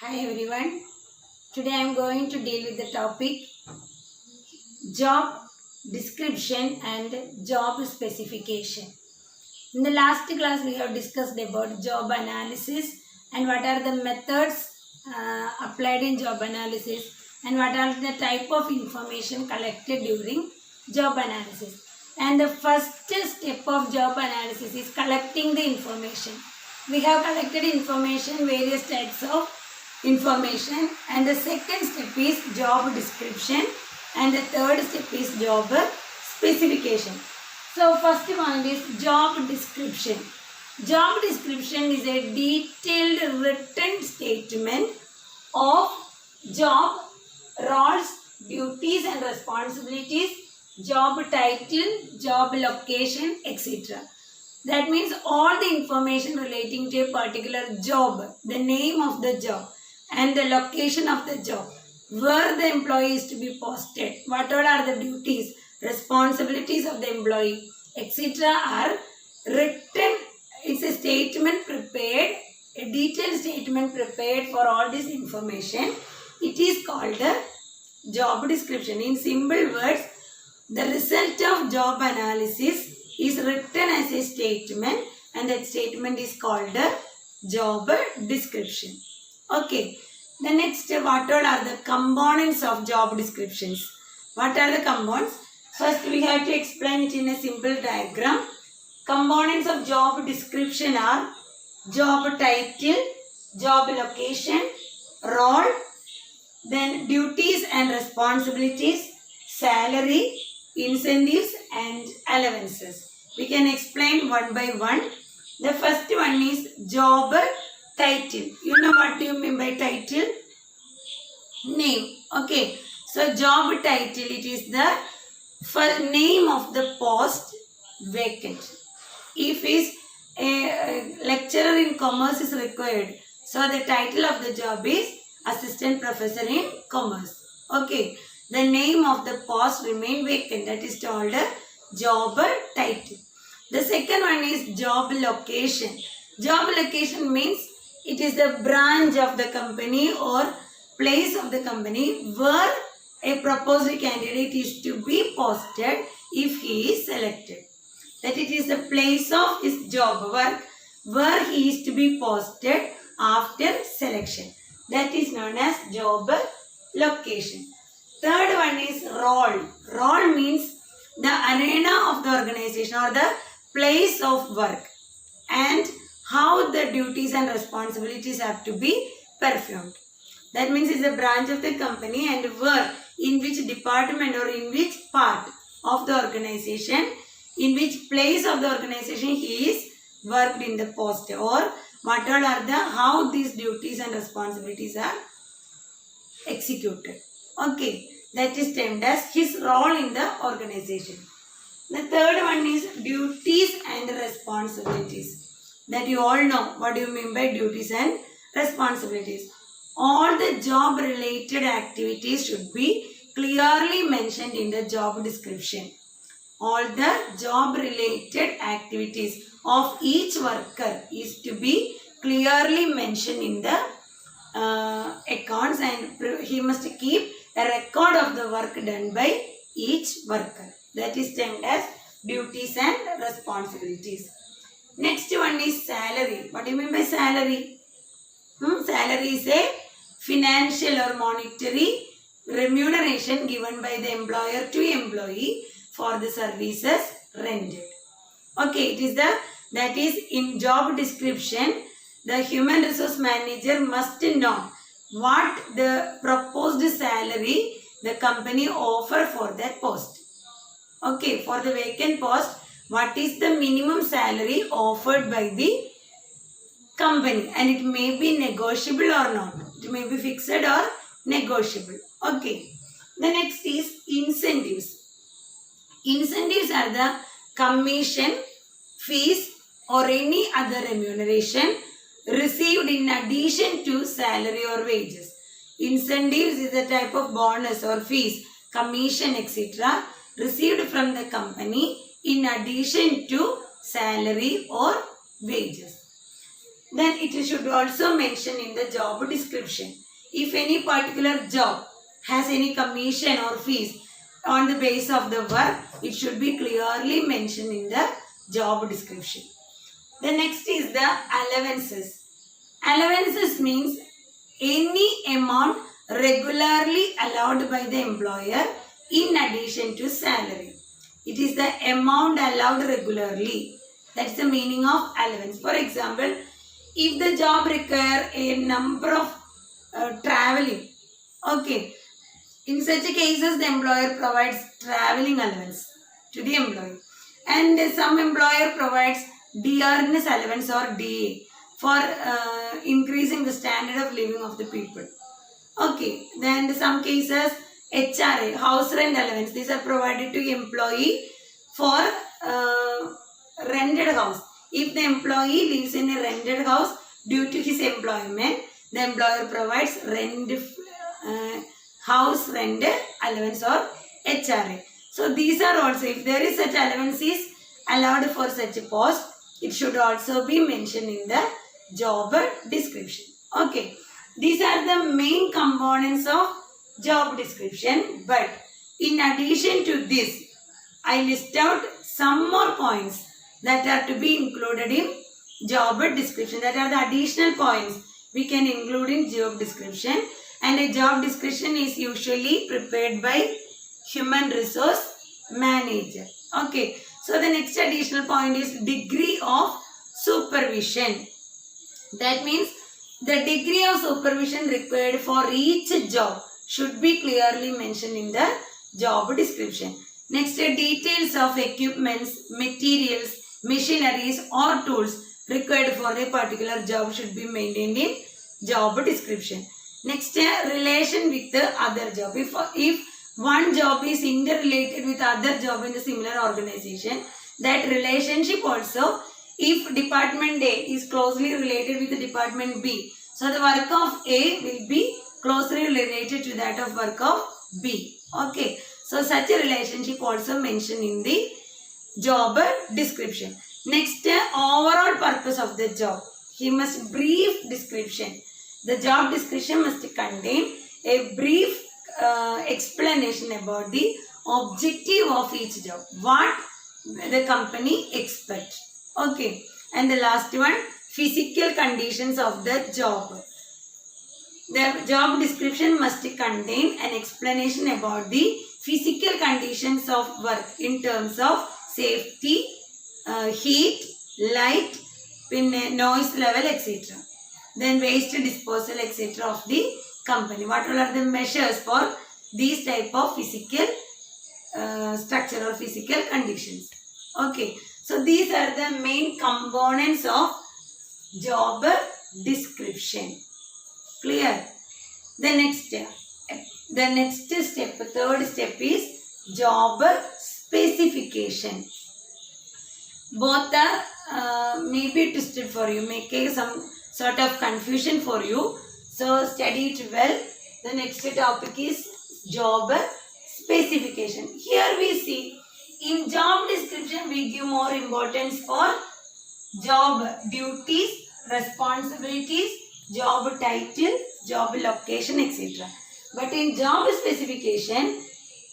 Hi everyone. Today I am going to deal with the topic job description and job specification. In the last class we have discussed about job analysis and what are the methods applied in job analysis and what are the type of information collected during job analysis. And the first step of job analysis is collecting the information. We have collected information, various types of information, and the second step is job description and the third step is job specification. So first one is job description. Job description is a detailed written statement of job roles, duties and responsibilities, job title, job location, etc. That means all the information relating to a particular job, the name of the job and the location of the job, where the employee is to be posted, what all are the duties, responsibilities of the employee, etc. are written. It's a statement prepared, a detailed statement prepared for all this information. It is called a job description. In simple words, the result of job analysis is written as a statement and that statement is called a job description. Okay, the next, what all are the components of job descriptions? What are the components? First we have to explain it in a simple diagram. Components of job description are job title, job location, role, then duties and responsibilities, salary, incentives and allowances. We can explain one by one. The first one is job title. You know what do you mean by title? Name. Okay. So job title, it is the name of the post vacant. If is a lecturer in commerce is required, so the title of the job is assistant professor in commerce. Okay. The name of the post remain vacant. That is called a job title. The second one is job location. Job location means it is the branch of the company or place of the company where a proposed candidate is to be posted if he is selected. That it is the place of his job work where he is to be posted after selection. That is known as job location. Third one is role. Role means the arena of the organization or the place of work and how the duties and responsibilities have to be performed. That means it's a branch of the company and where, in which department or in which part of the organization, in which place of the organization he is worked in the post, or what all are the, how these duties and responsibilities are executed. Okay, that is termed as his role in the organization. The third one is duties and responsibilities. That you all know what do you mean by duties and responsibilities. All the job related activities should be clearly mentioned in the job description. All the job related activities of each worker is to be clearly mentioned in the accounts, and he must keep a record of the work done by each worker. That is termed as duties and responsibilities. Next one is salary. What do you mean by salary? Salary is a financial or monetary remuneration given by the employer to employee for the services rendered. Okay, it is that is in job description, the human resource manager must know what the proposed salary the company offer for that post. Okay, for the vacant post, what is the minimum salary offered by the company, and it may be negotiable or not. It may be fixed or negotiable. Okay. The next is incentives. Incentives are the commission, fees or any other remuneration received in addition to salary or wages. Incentives is a type of bonus or fees, commission, etc. received from the company in addition to salary or wages. then it should also mention in the job description. If any particular job has any commission or fees on the basis of the work, it should be clearly mentioned in the job description. The next is the allowances. Allowances means any amount regularly allowed by the employer in addition to salary. It is the amount allowed regularly. That's the meaning of allowance. For example, if the job require a number of traveling, okay, in such cases the employer provides traveling allowance to the employee, and some employer provides dearness allowance or DA for increasing the standard of living of the people. Okay, then in some cases HRA, house rent allowance, these are provided to employee for rented house. If the employee lives in a rented house due to his employment, the employer provides house rent allowance or HRA. So these are also, if there is such allowance is allowed for such a post, it should also be mentioned in the job description. Okay, these are the main components of job description, but in addition to this, I list out some more points that are to be included in job description. That are the additional points we can include in job description, and a job description is usually prepared by human resource manager. Okay, so the next additional point is degree of supervision. That means the degree of supervision required for each job should be clearly mentioned in the job description. Next, details of equipments, materials, machineries or tools required for a particular job should be maintained in job description. Next, relation with the other job. If one job is interrelated with other job in the similar organization, that relationship also, if department A is closely related with the department B, so the work of A will be closely related to that of work of B. Okay, so such a relationship also mentioned in the job description. Next, overall purpose of the job. He must brief description. The job description must contain a brief explanation about the objective of each job. What the company expects. Okay, and the last one, physical conditions of the job. The job description must contain an explanation about the physical conditions of work in terms of safety, heat, light, noise level, etc. Then waste disposal, etc. of the company. What all are the measures for these type of physical structure or physical conditions? Okay, so these are the main components of job description. Clear? The next step, third step is job specification. Both are maybe twisted for you, make some sort of confusion for you. So study it well. The next topic is job specification. Here we see in job description we give more importance for job duties, responsibilities, job title, job location, etc. But in job specification,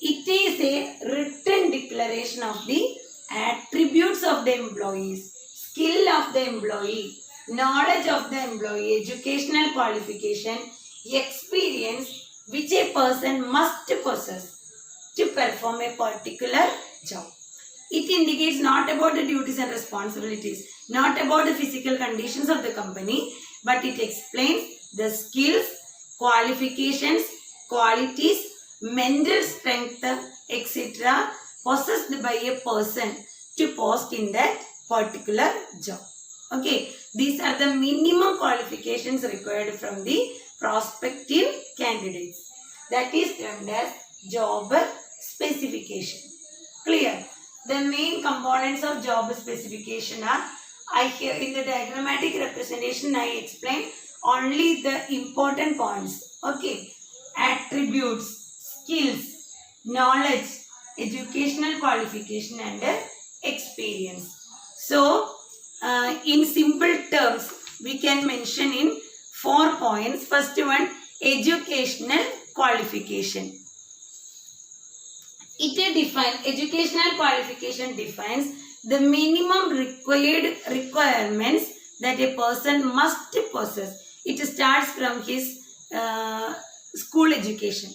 it is a written declaration of the attributes of the employees, skill of the employee, knowledge of the employee, educational qualification, experience which a person must possess to perform a particular job. It indicates not about the duties and responsibilities, not about the physical conditions of the company, but it explains the skills, qualifications, qualities, mental strength, etc. possessed by a person to post in that particular job. Okay, these are the minimum qualifications required from the prospective candidates. That is termed as job specification. Clear? The main components of job specification are, in the diagrammatic representation I explained only the important points. Okay, attributes, skills, knowledge, educational qualification and experience. So in simple terms, we can mention in 4 points. First one, educational qualification. Educational qualification defines the minimum required requirements that a person must possess. It starts from his school education.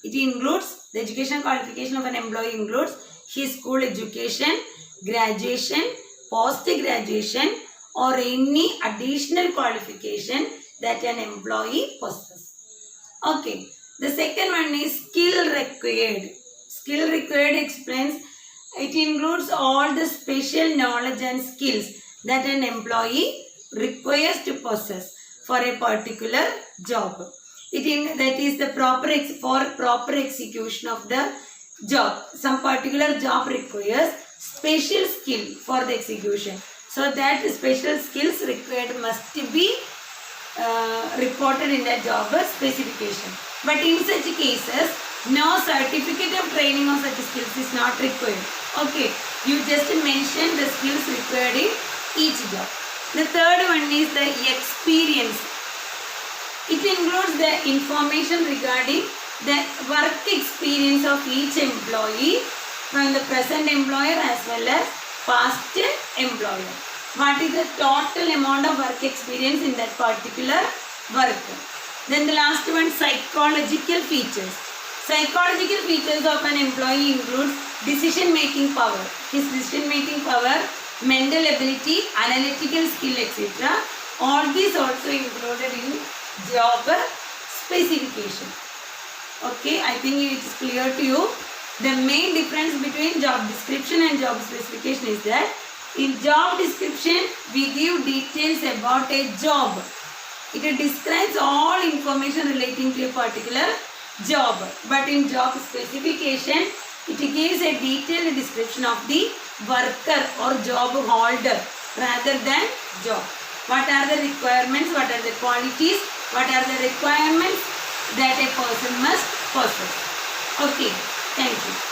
It includes, the educational qualification of an employee includes his school education, graduation, post-graduation, or any additional qualification that an employee possesses. Okay, the second one is skill required. Skill required explains, it includes all the special knowledge and skills that an employee requires to possess for a particular job. That is the proper execution of the job. Some particular job requires special skill for the execution. So that special skills required must be reported in the job specification. But in such cases, no certificate of training of such skills is not required. Okay, you just mention the skills required in each job. The third one is the experience. It includes the information regarding the work experience of each employee from the present employer as well as past employer. What is the total amount of work experience in that particular work? Then the last one, psychological features. Psychological features of an employee includes decision-making power. His decision-making power, mental ability, analytical skill, etc. All these also included in job specification. Okay, I think it is clear to you. The main difference between job description and job specification is that in job description, we give details about a job. It describes all information relating to a particular job. But in job specification, it gives a detailed description of the worker or job holder rather than job. What are the requirements? What are the qualities? What are the requirements that a person must possess? Okay, thank you.